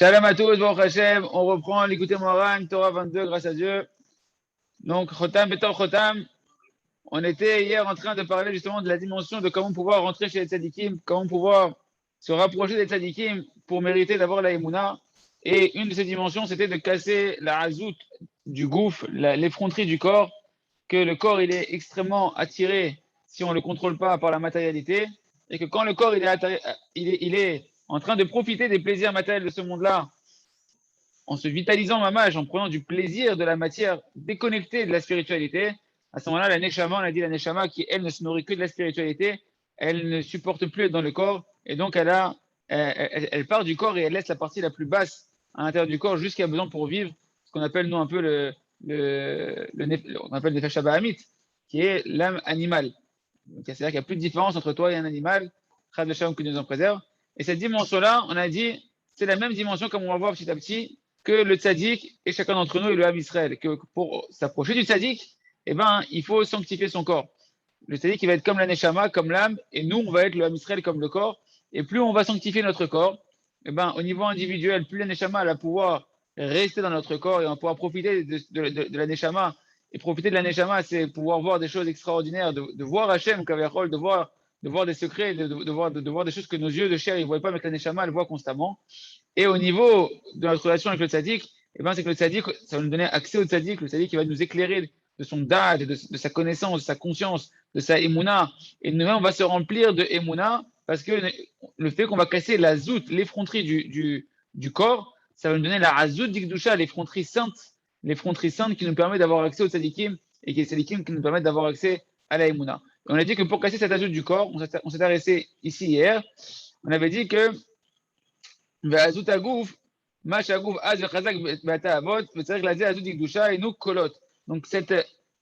Shalom à tous, Baruch Hashem. On reprend l'écouter Moran, Torah 22, grâce à Dieu. Donc, Chotam Betor Chotam. On était hier en train de parler justement de la dimension de comment pouvoir rentrer chez les tzadikim, comment pouvoir se rapprocher des tzadikim pour mériter d'avoir la Emouna. Et une de ces dimensions, c'était de casser la hazout du gouffre, l'effronterie du corps, que le corps il est extrêmement attiré si on ne le contrôle pas par la matérialité, et que quand le corps il est en train de profiter des plaisirs matériels de ce monde-là, en se vitalisant mamage, en prenant du plaisir de la matière déconnectée de la spiritualité, à ce moment-là, la Neshama, on a dit la Neshama, qui elle ne se nourrit que de la spiritualité, elle ne supporte plus être dans le corps, et donc elle part du corps et elle laisse la partie la plus basse à l'intérieur du corps jusqu'à besoin pour vivre, ce qu'on appelle nous un peu on appelle le Nefesh Bahamit, qui est l'âme animale. C'est-à-dire qu'il n'y a plus de différence entre toi et un animal, Chad Shalom que nous en préserve. Et cette dimension-là, on a dit, c'est la même dimension comme on va voir petit à petit, que le tzaddik et chacun d'entre nous et le Ham Israël. Que pour s'approcher du tzaddik, eh ben, il faut sanctifier son corps. Le tzaddik, il va être comme la neshama, comme l'âme, et nous, on va être le Ham Israël comme le corps. Et plus on va sanctifier notre corps, eh ben, au niveau individuel, plus la neshama va pouvoir rester dans notre corps et on va pouvoir profiter de la neshama. Et profiter de la neshama, c'est pouvoir voir des choses extraordinaires, de voir Hachem, Kavachol, de voir des secrets, de voir des choses que nos yeux de chair ne voient pas, mais que la neshama, elle voit constamment. Et au niveau de notre relation avec le tzaddik, eh ben, c'est que le tzaddik, ça va nous donner accès au tzaddik, le tzaddik qui va nous éclairer de son dad, de sa connaissance, de sa conscience, de sa émouna. Et nous-mêmes, on va se remplir de émouna parce que le fait qu'on va casser la zout, l'effronterie du corps, ça va nous donner la azout d'Ikdusha, l'effronterie sainte qui nous permet d'avoir accès au tzaddikim et qui est tzaddikim qui nous permet d'avoir accès à la émouna. Et on a dit que pour casser cette azout du corps, on s'est arrêté ici hier, on avait dit que והעזות הגוף, מה שהגוף אז וחזק בתאוות, וצריך לזה עזות קדושה, אינו קולות. Donc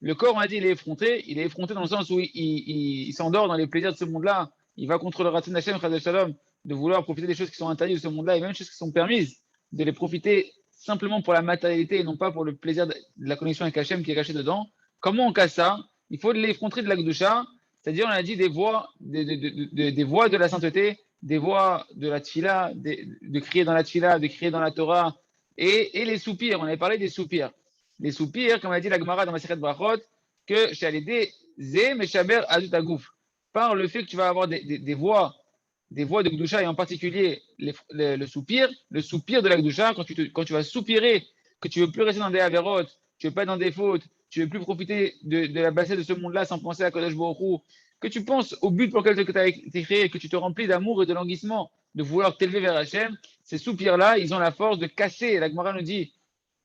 le corps, on a dit, il est effronté dans le sens où il s'endort dans les plaisirs de ce monde-là, il va contre le Ratzon Hashem, Shalom, de vouloir profiter des choses qui sont interdites de ce monde-là, et même des choses qui sont permises, de les profiter simplement pour la matérialité et non pas pour le plaisir de la connexion avec Hashem qui est caché dedans. Comment on casse ça? Il faut l'effronter de la Gdusha, c'est-à-dire on a dit des voies de la sainteté, des voix de la tfila, de crier dans la tfila, de crier dans la Torah, et les soupirs. On avait parlé des soupirs. Les soupirs, comme a dit la Gemara dans Masechet Brachot, que Shalidé Zé Meshaber Azut Agouf, par le fait que tu vas avoir des voix de Gdusha, et en particulier le soupir de la Gdusha, quand tu vas soupirer, que tu ne veux plus rester dans des avérotes, tu ne veux pas être dans des fautes, tu ne veux plus profiter de la bassesse de ce monde-là sans penser à Kodesh Baruch Hu, que tu penses au but pour lequel tu as été créé, que tu te remplis d'amour et de languissement, de vouloir t'élever vers Hachem, ces soupirs-là, ils ont la force de casser. La Gemara nous dit,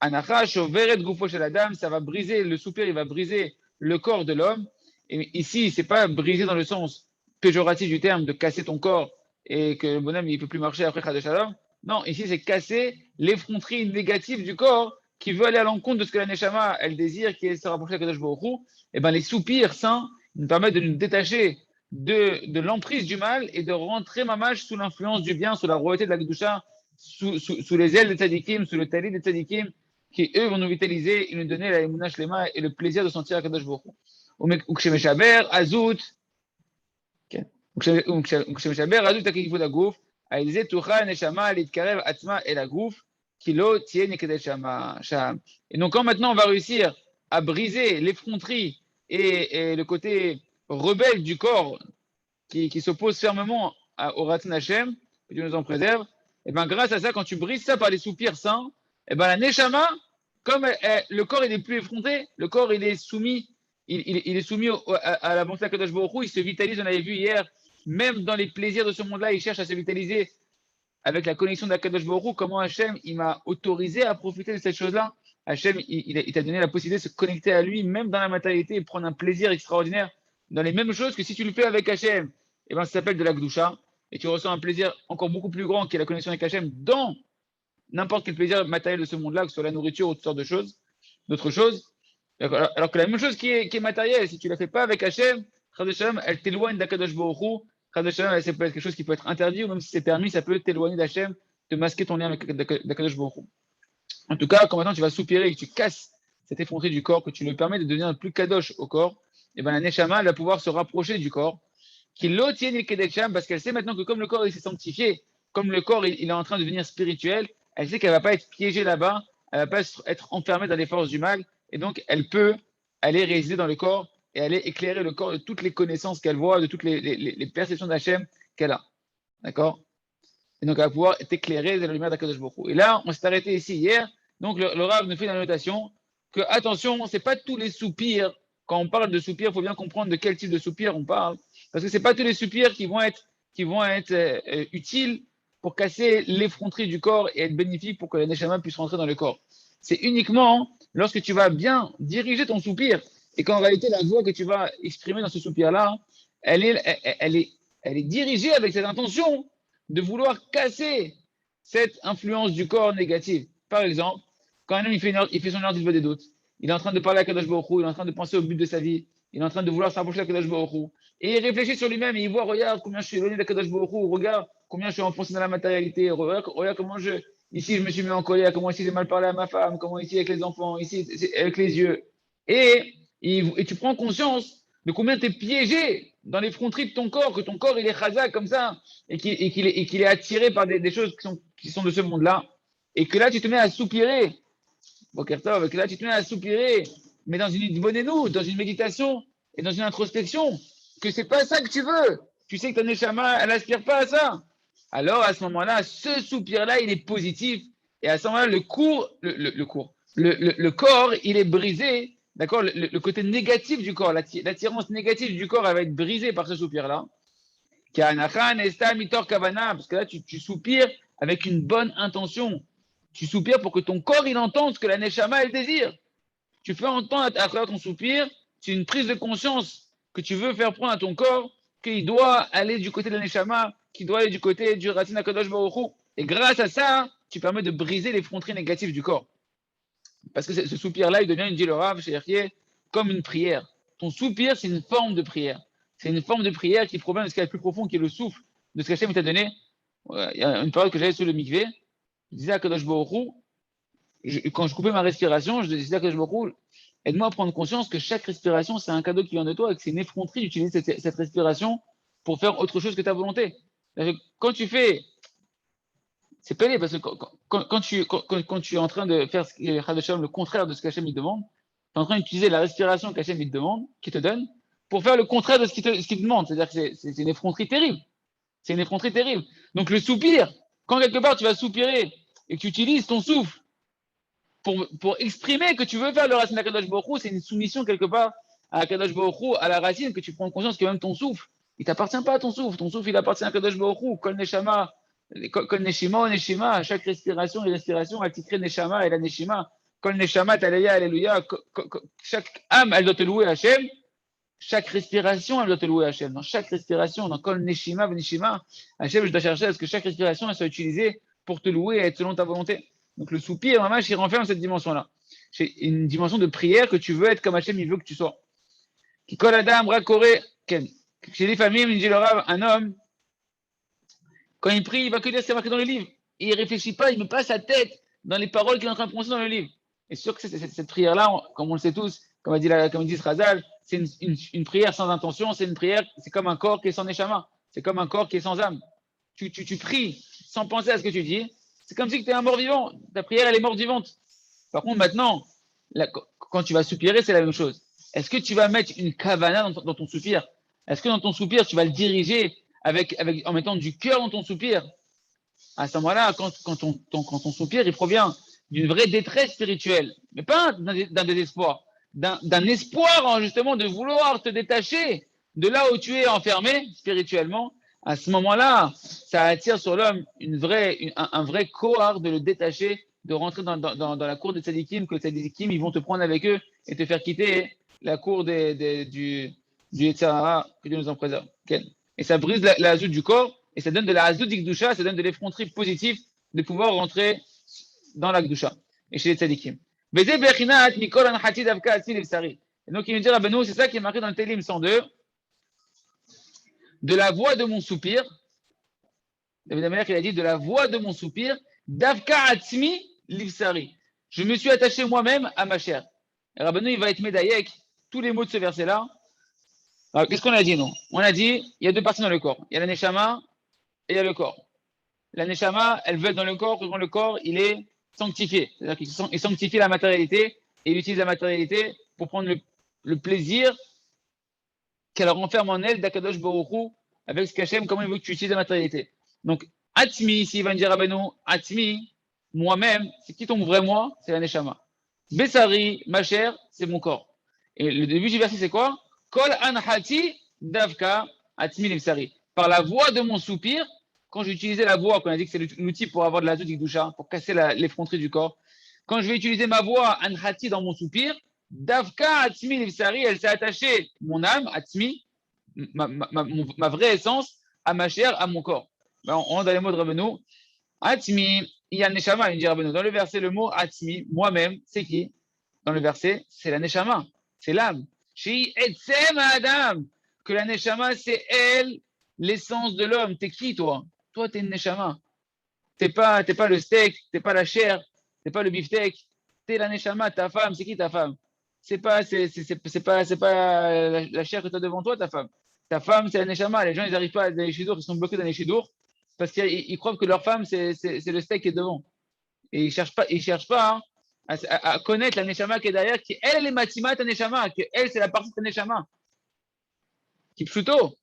Anachash, Veret Gufo chez la dame, ça va briser, le soupir, il va briser le corps de l'homme. Et ici, c'est pas briser dans le sens péjoratif du terme, de casser ton corps et que le bonhomme, il peut plus marcher après Chad Shalom. Non, ici, c'est casser l'effronterie négative du corps qui veut aller à l'encontre de ce que la Neshama, elle désire, qui est se rapprocher de Kadosh Baruch Hu. Et ben, les soupirs saints, nous permettent de nous détacher de l'emprise du mal et de rentrer mamash sous l'influence du bien, sous la royauté de la Kedusha, sous les ailes des tzadikim, sous le talit des tzadikim, qui eux vont nous vitaliser et nous donner la émouna shlema et le plaisir de sentir à Kadosh Baruch Hu. וכשמשבר עזות, כן, וכשמשבר עזות הכיבוד הגוף, על ידי תוכל הנשמה להתקרב עצמה אל הגוף, כי לא תהיה נקדת שם. Et donc quand maintenant on va réussir à briser l'effronterie et le côté rebelle du corps qui s'oppose fermement au Ratzon Hashem, que Dieu nous en préserve, et bien grâce à ça, quand tu brises ça par les soupirs saints, et ben la Neshama, comme le corps il est plus effronté, le corps il est soumis, il est soumis à la bonté de Kadosh Baruch Hu, il se vitalise, on avait vu hier, même dans les plaisirs de ce monde-là, il cherche à se vitaliser avec la connexion de Kadosh Baruch Hu, comment Hashem il m'a autorisé à profiter de cette chose-là. Hachem, il t'a donné la possibilité de se connecter à lui, même dans la matérialité, et prendre un plaisir extraordinaire dans les mêmes choses que si tu le fais avec Hachem. Et ben, ça s'appelle de la Gdusha, et tu ressens un plaisir encore beaucoup plus grand qui est la connexion avec Hachem dans n'importe quel plaisir matériel de ce monde-là, que ce soit la nourriture ou toutes sortes de choses, d'autres choses. Alors que la même chose qui est matérielle, si tu ne la fais pas avec Hachem, elle t'éloigne d'Akadosh Baruch Hu. Ça peut être quelque chose qui peut être interdit, ou même si c'est permis, ça peut t'éloigner d'Hachem, te masquer ton lien avec Akadosh Baruch Hu. En tout cas, quand maintenant tu vas soupirer et que tu casses cette effronterie du corps, que tu lui permets de devenir plus kadosh au corps, et ben la Neshama elle va pouvoir se rapprocher du corps, qu'il l'otienne il kedesham, parce qu'elle sait maintenant que comme le corps il s'est sanctifié, comme le corps il est en train de devenir spirituel, elle sait qu'elle ne va pas être piégée là-bas, elle ne va pas être enfermée dans les forces du mal, et donc elle peut aller résider dans le corps et aller éclairer le corps de toutes les connaissances qu'elle voit, de toutes les perceptions d'Hachem qu'elle a. D'accord? Et donc elle va pouvoir être éclairée de la lumière d'Akadosh Baruch Hu. Et là, on s'est arrêté ici hier, donc le Rav nous fait une annotation que, attention, ce n'est pas tous les soupirs. Quand on parle de soupirs, il faut bien comprendre de quel type de soupir on parle. Parce que ce n'est pas tous les soupirs qui vont être utiles pour casser l'effronterie du corps et être bénéfiques pour que la neshama puisse rentrer dans le corps. C'est uniquement lorsque tu vas bien diriger ton soupir et qu'en réalité, la voix que tu vas exprimer dans ce soupir-là, elle est dirigée avec cette intention de vouloir casser cette influence du corps négative. Par exemple, quand un homme il fait son heure d'Ilva des doutes, il est en train de parler à Kadosh Baruch Hu, il est en train de penser au but de sa vie, il est en train de vouloir s'approcher de Kadosh Baruch Hu, et il réfléchit sur lui-même et il voit, regarde combien je suis éloigné de Kadosh Baruch Hu, regarde combien je suis enfoncé dans la matérialité, regarde comment ici je me suis mis en colère, comment ici j'ai mal parlé à ma femme, comment ici avec les enfants, ici avec les yeux. Et tu prends conscience de combien tu es piégé dans les fronteries de ton corps, que ton corps il est chazak comme ça, et qu'il est attiré par des choses qui sont de ce monde-là, et que là tu te mets à soupirer, Bokertov, et que là tu te mets à soupirer, mais dans une bonne dans une méditation et dans une introspection, que c'est pas ça que tu veux. Tu sais que ta neshama, elle n'aspire pas à ça. Alors à ce moment-là, ce soupir-là, il est positif, et à ce moment-là, le corps, il est brisé. D'accord, le côté négatif du corps, l'attirance négative du corps, elle va être brisée par ce soupir-là. Parce que là, tu soupires avec une bonne intention. Tu soupires pour que ton corps, il entende ce que la neshama, elle désire. Tu fais entendre à travers ton soupir, c'est une prise de conscience que tu veux faire prendre à ton corps, qu'il doit aller du côté de la neshama, qu'il doit aller du côté du Ratzin HaKadosh Baruch Hu. Et grâce à ça, tu permets de briser les fronteries négatives du corps. Parce que ce soupir-là, il devient, il dit le Rav chez Erkier, comme une prière. Ton soupir, c'est une forme de prière. C'est une forme de prière qui provient de ce qu'il y a de plus profond, qui est le souffle de ce qu'Hachem t'a donné. Il y a une parole que j'avais sur le mikvé. Je disais à Kadosh Baruch Hu, quand je coupais ma respiration, je disais à Kadosh Baruch Hu, aide-moi à prendre conscience que chaque respiration, c'est un cadeau qui vient de toi et que c'est une effronterie d'utiliser cette respiration pour faire autre chose que ta volonté. Quand tu fais c'est pénible parce que quand tu es en train de faire le contraire de ce qu'Hachem il demande, tu es en train d'utiliser la respiration qu'Hachem il te demande, qui te donne, pour faire le contraire de ce qu'il te demande. C'est-à-dire que c'est une effronterie terrible. C'est une effronterie terrible. Donc le soupir, quand quelque part tu vas soupirer et que tu utilises ton souffle pour exprimer que tu veux faire le racine à Kadosh Baruch Hu, c'est une soumission quelque part à Kadosh Baruch Hu, à la racine, que tu prends conscience que même ton souffle, il t'appartient pas à ton souffle. Ton souffle, il appartient à Kadosh Baruch Hu, Kol Neshama, Kol Neshima, Neshima, chaque respiration et respiration, elle titrée Neshama et la Neshima. Kol Neshama, Taleya, Alléluia. Chaque âme, elle doit te louer Hachem. Chaque respiration, elle doit te louer Hachem. Dans chaque respiration, dans Kol Neshima, Neshima, Hachem, je dois chercher à ce que chaque respiration, elle soit utilisée pour te louer et être selon ta volonté. Donc le soupir, maman, il renferme cette dimension-là. C'est une dimension de prière que tu veux être comme Hachem, il veut que tu sois. Qui colle Adam, Rakoré, Ken. Chez les familles, il dit le Rav, un homme, quand il prie, il va que dire ce qui est marqué dans le livre. Et il ne réfléchit pas, il ne met pas sa tête dans les paroles qu'il est en train de prononcer dans le livre. Et c'est sûr que cette prière-là, comme on le sait tous, comme dit Srazal, c'est une prière sans intention, c'est une prière, c'est comme un corps qui est sans neshama, c'est comme un corps qui est sans âme. Tu pries sans penser à ce que tu dis, c'est comme si tu es un mort-vivant. Ta prière, elle est morte-vivante. Par contre, maintenant, quand tu vas soupirer, c'est la même chose. Est-ce que tu vas mettre une kavana dans ton soupir? Est-ce que dans ton soupir, tu vas le diriger en mettant du cœur dans ton soupir? À ce moment-là, quand ton soupir, il provient d'une vraie détresse spirituelle, mais pas d'un désespoir, d'un espoir justement de vouloir te détacher de là où tu es enfermé spirituellement, à ce moment-là, ça attire sur l'homme un vrai kohar de le détacher, de rentrer dans la cour des tzadikim, que les tzadikim, ils vont te prendre avec eux et te faire quitter la cour du Yetzer Hara, que Dieu nous en préserve. Okay. Et ça brise la hazout du corps, et ça donne de la hazout d'Ikdusha, ça donne de l'effronterie positive de pouvoir rentrer dans la Kdusha et chez les tzadikim. Et donc il me dit, Rabbeinu, c'est ça qui est marqué dans le Télim 102, de la voix de mon soupir. David Amelech, il a dit, de la voix de mon soupir, Davka Atzmi Livsari. Je me suis attaché moi-même à ma chair. Et Rabbeinu, il va être médaillek tous les mots de ce verset-là. Alors, qu'est-ce qu'on a dit, non? On a dit, il y a deux parties dans le corps. Il y a la neshama et il y a le corps. la neshama, elle veut être dans le corps quand le corps, il est sanctifié. C'est-à-dire qu'il sanctifie la matérialité et il utilise la matérialité pour prendre le plaisir qu'elle renferme en elle d'Akadosh Baruch Hu, avec ce qu'Hachem, comment il veut que tu utilises la matérialité. Donc, Atmi, ici, il va me dire Rabbeinu, Atmi, moi-même, c'est qui ton vrai moi? C'est la neshama. Bessari, ma chair, c'est mon corps. Et le début du verset, c'est quoi? Kol anhati davka atmi lebsari. Par la voix de mon soupir, quand j'utilisais la voix, quand on a dit que c'est l'outil pour avoir de la doucha, pour casser l'effronterie du corps, quand je vais utiliser ma voix anhati dans mon soupir, davka atmi lebsari, elle s'est attachée, mon âme, atmi, ma vraie essence, à ma chair, à mon corps. Ben, on rentre dans les mots de Rabbeinu. Atmi, il y a neshama, il dit Rabbeinu. Dans le verset, le mot atmi, moi-même, c'est qui? Dans le verset, c'est la neshama, c'est l'âme. Shi etzem adam, que la neshama, c'est elle, l'essence de l'homme. T'es qui, toi? Toi, t'es une neshama. T'es pas le steak, t'es pas la chair, t'es pas le beefsteak. T'es la neshama, ta femme, c'est qui ta femme? C'est pas la chair que tu as devant toi, ta femme. Ta femme, c'est la neshama. Les gens, ils n'arrivent pas à les shidour, ils sont bloqués dans les shidour parce qu'ils croient que leur femme, c'est le steak qui est devant. Et ils cherchent pas hein, à connaître la neshama qui est derrière, qui elle est matimat ta neshama, que elle, c'est la partie de ta neshama. Qui plutôt.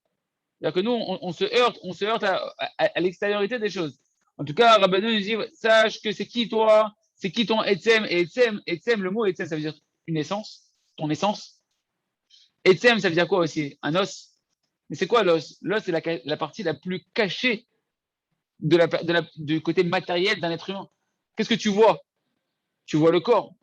C'est-à-dire que nous, on se heurte à l'extériorité des choses. En tout cas, Rabbeinu nous dit, sache que c'est qui toi, c'est qui ton etzem, et etzem, le mot etzem, ça veut dire une essence, ton essence. Etzem, ça veut dire quoi aussi? Un os. Mais c'est quoi l'os? L'os, c'est la partie la plus cachée du côté matériel d'un être humain. Qu'est-ce que tu vois? Tu vois le corps.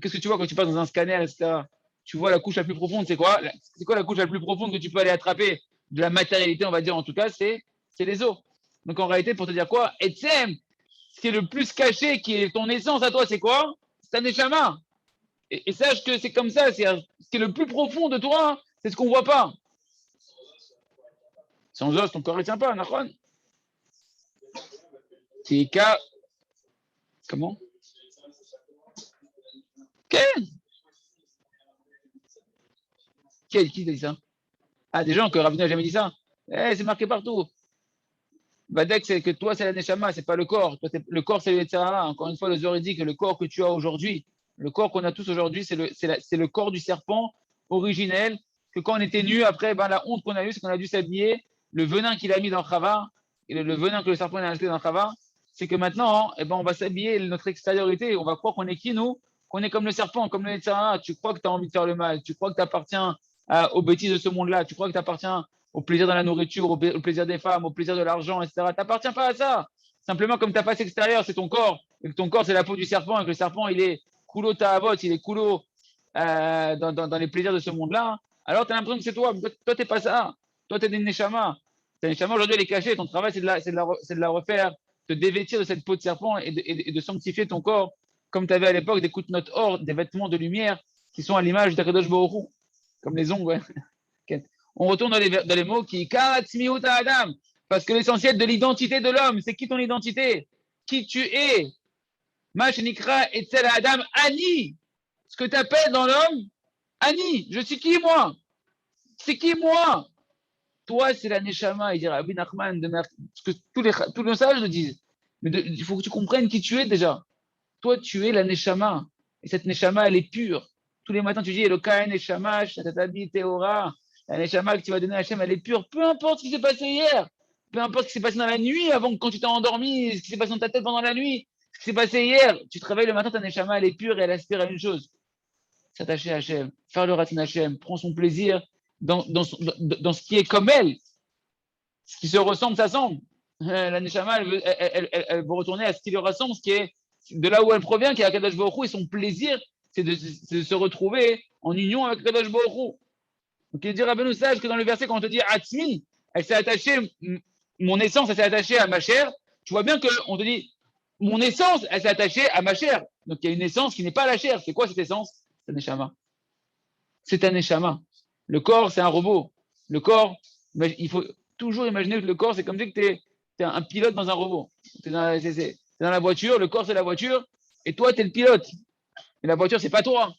Qu'est-ce que tu vois quand tu passes dans un scanner, etc. Tu vois la couche la plus profonde, c'est quoi? C'est quoi la couche la plus profonde que tu peux aller attraper de la matérialité, on va dire en tout cas, c'est les os. Donc en réalité, pour te dire quoi? Etzem, ce qui est le plus caché, qui est ton essence à toi, c'est quoi? C'est ta neshama. Et sache que c'est comme ça, c'est ce qui est le plus profond de toi, c'est ce qu'on voit pas. Sans os, ton corps ne tient pas, Nachon. Tika. Comment? Quel? Qui t'a dit ça? Ah, des gens que Ravina n'a jamais dit ça. C'est marqué partout. Badek, c'est que toi, c'est la neshama, c'est pas le corps. Toi, le corps, c'est le Yetzirah. Encore une fois, le Zohar dit que le corps que tu as aujourd'hui, le corps qu'on a tous aujourd'hui, c'est le corps du serpent originel. Que quand on était nu, après, ben, la honte qu'on a eue, c'est qu'on a dû s'habiller. Le venin qu'il a mis dans Chava, et le venin que le serpent a ajouté dans Chava, c'est que maintenant, eh ben, on va s'habiller notre extériorité. On va croire qu'on est qui, nous? Qu'on est comme le serpent, comme le Yetzirah. Tu crois que tu as envie de faire le mal. Tu crois que tu appartiens aux bêtises de ce monde-là. Tu crois que tu appartiens au plaisir de la nourriture, au plaisir des femmes, au plaisir de l'argent, etc. Tu n'appartiens pas à ça. Simplement, comme ta face extérieure, c'est ton corps, et que ton corps, c'est la peau du serpent, et que le serpent, il est coulo ta'avot, il est coulo dans les plaisirs de ce monde-là, alors tu as l'impression que c'est toi. Toi, tu n'es pas ça. Toi, tu es des neshama. Ta neshama, aujourd'hui, elle est cachée. Ton travail, c'est de la refaire, de dévêtir de cette peau de serpent et de sanctifier ton corps, comme tu avais à l'époque des coups de notes or, des vêtements de lumière qui sont à l'image d'Akadosh Baruch Hu, comme les ongles. Ouais. On retourne dans les mots qui Adam, parce que l'essentiel de l'identité de l'homme, c'est qui ton identité? Qui tu es? Mashnikra etzel Adam Ani. Ce que tu appelles dans l'homme, Ani. Je suis qui moi? C'est qui moi? Toi, c'est la Neshama, il dira Rabbi Nachman, ce que tous les sages le disent. Mais il faut que tu comprennes qui tu es déjà. Toi, tu es la Neshama. Et cette Neshama, elle est pure. Tous les matins, tu dis Elokai Neshama, Shatatabi Teora. La Neshama que tu vas donner à Hachem, elle est pure. Peu importe ce qui s'est passé hier. Peu importe ce qui s'est passé dans la nuit, avant quand tu t'es endormi, ce qui s'est passé dans ta tête pendant la nuit, ce qui s'est passé hier. Tu te réveilles le matin, ta Neshama, elle est pure et elle aspire à une chose. S'attacher à Hachem, faire le ratin Hachem, prendre son plaisir dans ce qui est comme elle. Ce qui se ressemble, ça semble. La Neshama, elle veut retourner à ce qui lui ressemble, ce qui est de là où elle provient, qui est Akadosh Baruch Hu, et son plaisir, c'est de se retrouver en union avec Akadosh Baruch Hu. Donc il dit Rabbeinu, sache que dans le verset, quand on te dit Atzmi, elle s'est attachée, mon essence, elle s'est attachée à ma chair. Tu vois bien qu'on te dit, mon essence, elle s'est attachée à ma chair. Donc il y a une essence qui n'est pas la chair. C'est quoi cette essence? C'est un neshama. C'est un neshama. Le corps, c'est un robot. Le corps, il faut toujours imaginer que le corps, c'est comme si tu es un pilote dans un robot. Tu es dans la voiture, le corps, c'est la voiture, et toi, tu es le pilote. Et la voiture, c'est pas toi.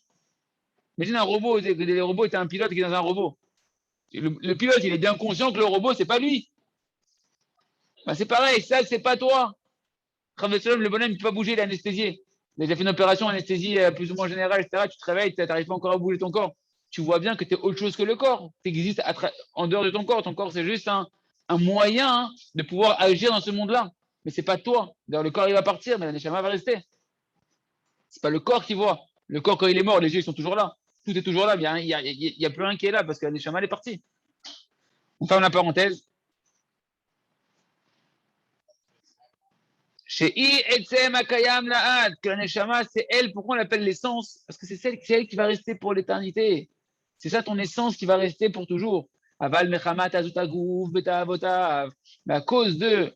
Imagine un robot, le robot est un pilote qui est dans un robot. Le pilote, il est bien conscient que le robot, c'est pas lui. Bah, c'est pareil, ça, c'est pas toi. Le bonhomme, il ne peut pas bouger, il est anesthésié. Il a déjà fait une opération, anesthésie plus ou moins générale, etc. Tu te réveilles, tu n'arrives pas encore à bouger ton corps. Tu vois bien que tu es autre chose que le corps. Tu existes en dehors de ton corps. Ton corps, c'est juste un moyen de pouvoir agir dans ce monde-là. Mais c'est pas toi. D'ailleurs, le corps, il va partir, mais la neshama va rester. C'est pas le corps qui voit. Le corps, quand il est mort, les yeux, ils sont toujours là. Tout est toujours là. Il n'y a plus rien qui est là parce que la neshama, elle est partie. On ferme la parenthèse. Chez I, Etzem, Akayam, Laad, que la Neshama, c'est elle, pourquoi on l'appelle l'essence? Parce que c'est elle qui va rester pour l'éternité. C'est ça ton essence qui va rester pour toujours. Aval, Mechamat, Azutagouf, Beta, Avotav. Mais à cause de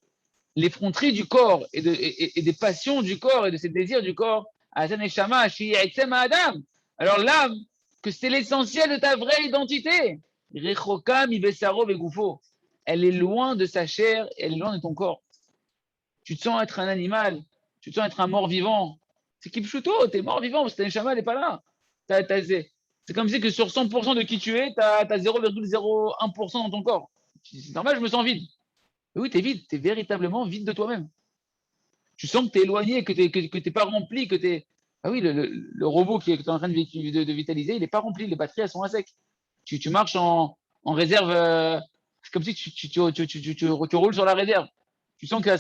l'effronterie du corps et des passions du corps et de ses désirs du corps, Azan Neshama, Shi, Etzem, Adam. Alors l'âme, que c'est l'essentiel de ta vraie identité. Rechokam, Ibesaro, Begoufo. Elle est loin de sa chair, elle est loin de ton corps. Tu te sens être un animal, tu te sens être un mort-vivant. C'est Kipchuto, t'es mort-vivant parce que ta neshama, elle n'est pas là. C'est comme si que sur 100% de qui tu es, tu as 0,01% dans ton corps. C'est normal, je me sens vide. Mais oui, tu es vide, tu es véritablement vide de toi-même. Tu sens que tu es éloigné, que tu n'es pas rempli, que tu es. Ah oui, le robot que tu es en train de vitaliser, il n'est pas rempli, les batteries, elles sont à sec. Tu marches en réserve, c'est comme si tu roules sur la réserve. Tu sens qu'à à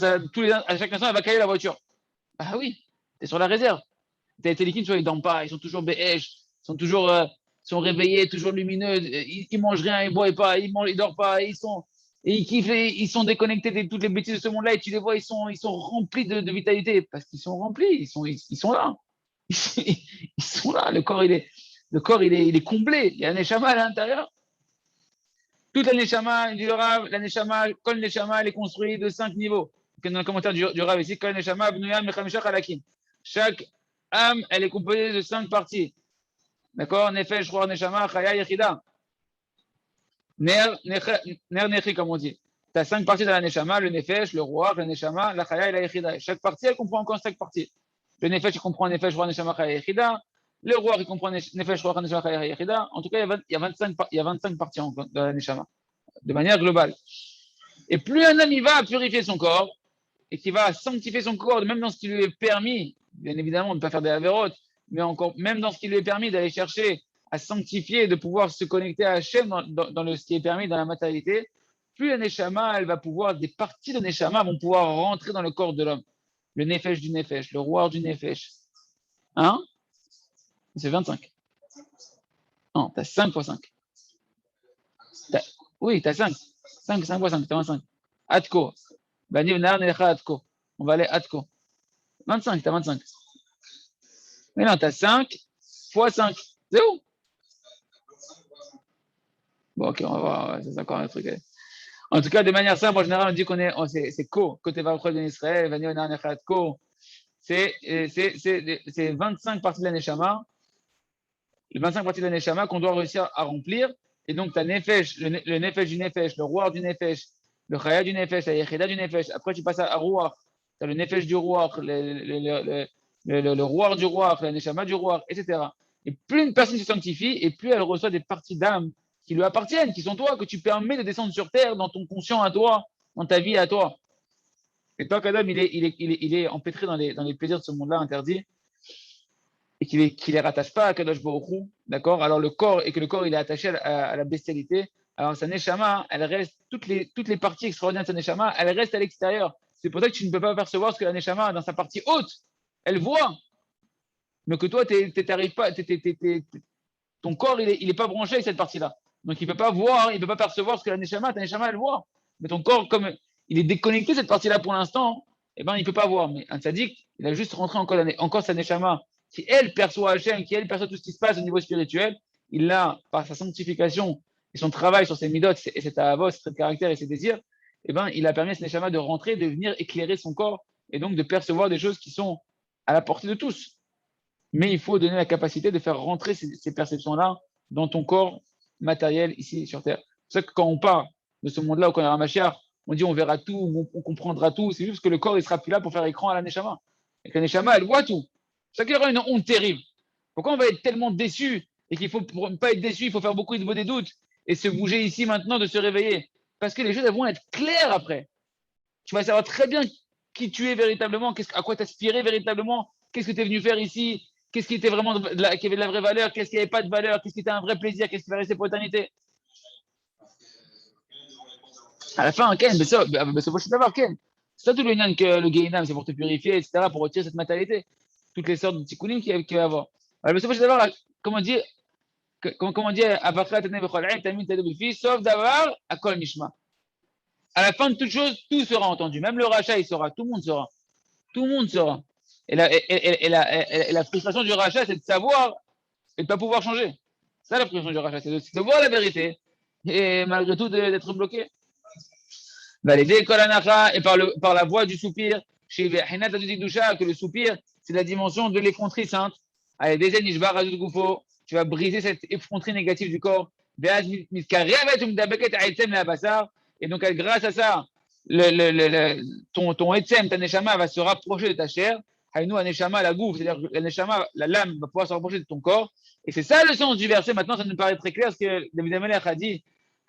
chaque instant, elle va caler la voiture. Ah oui, tu es sur la réserve. Tes liquides, ils ne dorment pas, ils sont toujours BH, ils sont toujours sont réveillés, toujours lumineux, ils ne mangent rien, ils ne boivent pas, ils ne dorment pas, ils kiffent, ils sont déconnectés de toutes les bêtises de ce monde-là et tu les vois, ils sont remplis de vitalité parce qu'ils sont remplis, ils sont là. Ils sont là, le corps, il est comblé, il y a un neshama à l'intérieur. Toute la neshama, dit le Rav, la neshama, kol neshama, elle est construite de 5 niveaux. Dans le commentaire du Rav ici, kol neshama, bnuyam, mechamisha, halakim. Chaque âme, elle est composée de 5 parties. D'accord? Nefesh, roar, neshama, chaya, yechida. Ner, nechi, comme on dit. Tu as 5 parties dans la neshama, le nefesh, le roar, le neshama, la chaya et la yechida. Chaque partie, elle comprend encore 5 parties. Le nefesh, il comprend nefesh, roar, neshama, chaya, yechida. Le roar, il comprend nefesh, roar, neshama, chaya, yechida. En tout cas, il y a 25 parties dans la neshama, de manière globale. Et plus un homme il va purifier son corps et qu'il va sanctifier son corps, même dans ce qui lui est permis, bien évidemment, de ne pas faire des avérotes, mais encore même dans ce qui lui est permis d'aller chercher à sanctifier, de pouvoir se connecter à Hachem dans ce qui est permis dans la matérialité, plus la Neshama, elle va pouvoir, des parties de Neshama vont pouvoir rentrer dans le corps de l'homme. Le Nefesh du Nefesh, le Roar du Nefesh. Hein? C'est 25. Non, t'as 5 fois 5. Oui, t'as 5. 5 fois 5, t'as 25. Atko. On va aller Atko. 25, t'as 25. Mais non, t'as 5 fois 5. C'est où? Bon, ok, on va voir. C'est encore un truc. En tout cas, de manière simple, en général, on dit qu'on est, c'est Ko, côté Varoukh de Israël, c'est 25 parties de la Neshama, les 25 parties de la Neshama qu'on doit réussir à remplir. Et donc, tu as Nefesh, le Nefesh du Nefesh, le Roar du Nefesh, le Chaya du Nefesh, la Yechida du Nefesh. Après, tu passes à Roar, tu as le Nefesh du Roar, le Roar du Roar, la Neshama du Roar, etc. Et plus une personne se sanctifie, et plus elle reçoit des parties d'âme qui lui appartiennent, qui sont toi, que tu permets de descendre sur terre dans ton conscient à toi, dans ta vie à toi. Et toi, qu'Adam, il est empêtré dans les plaisirs de ce monde-là interdit, et qu'il ne les rattache pas à Kadosh Baruch Hu, d'accord? Alors le corps, et que le corps il est attaché à la bestialité, alors sa neshama, elle reste, toutes les parties extraordinaires de sa neshama, elles restent à l'extérieur. C'est pour ça que tu ne peux pas percevoir ce que la neshama, dans sa partie haute, elle voit, mais que toi, t'arrives pas, ton corps, il est pas branché avec cette partie-là. Donc il ne peut pas voir, il ne peut pas percevoir ce que ta neshama, elle voit. Mais ton corps, comme il est déconnecté de cette partie-là pour l'instant, eh ben, il ne peut pas voir. Mais un tzaddik, il a juste rentré encore sa neshama, qui elle perçoit Hachem, qui elle perçoit tout ce qui se passe au niveau spirituel. Il l'a, par sa sanctification et son travail sur ses midot et ses tahavot, ses traits de caractère et ses désirs, eh ben, il a permis à ce neshama de rentrer, de venir éclairer son corps et donc de percevoir des choses qui sont à la portée de tous. Mais il faut donner la capacité de faire rentrer ces perceptions-là dans ton corps matériel ici sur Terre. C'est ça que quand on part de ce monde-là, au Kohen Mashiach, on dit on verra tout, on comprendra tout. C'est juste que le corps, il sera plus là pour faire écran à la Neshama. Et que la Neshama, elle voit tout. C'est ça qu'il y aura une honte terrible. Pourquoi on va être tellement déçu et qu'il faut, pour ne pas être déçu, il faut faire beaucoup de des doutes et se bouger ici maintenant, de se réveiller. Parce que les choses, elles vont être claires après. tu vas savoir très bien qui tu es véritablement, à quoi t'aspirais véritablement, qu'est-ce que tu es venu faire ici, qu'est-ce qui était vraiment qui avait de la vraie valeur, qu'est-ce qui n'avait pas de valeur, qu'est-ce qui était un vrai plaisir, qu'est-ce qui va rester pour l'éternité. À la fin, Ken, c'est faut savoir, Ken. C'est ça tout le lien que le Gainam, c'est pour te purifier, etc., pour retirer cette matérialité. Toutes les sortes de tikkunim qu'il va y avoir. Alors, faut savoir, comment dire, comment dire, sauf d'avoir à Kol Nishma. À la fin de toute chose, tout sera entendu. Même le rachat, il sera. Tout le monde sera. Tout le monde sera. Et la frustration du rachat, c'est de savoir et de ne pas pouvoir changer. C'est ça la frustration du rachat, c'est de voir la vérité et malgré tout d'être bloqué. Valider Kolanacha et par la voix du soupir, chez Hinat Dusha, que le soupir, c'est la dimension de l'effronterie sainte. Allez, Dezen Nishbar Azut Gufo, tu vas briser cette effronterie négative du corps. Et donc, grâce à ça, ton Etzem, ta Neshama, va se rapprocher de ta chair. Haïnou, Neshama, la gouffe, c'est-à-dire que la Neshama, la lame, va pouvoir se rapprocher de ton corps. Et c'est ça le sens du verset. Maintenant, ça nous paraît très clair ce que David Amelech a dit.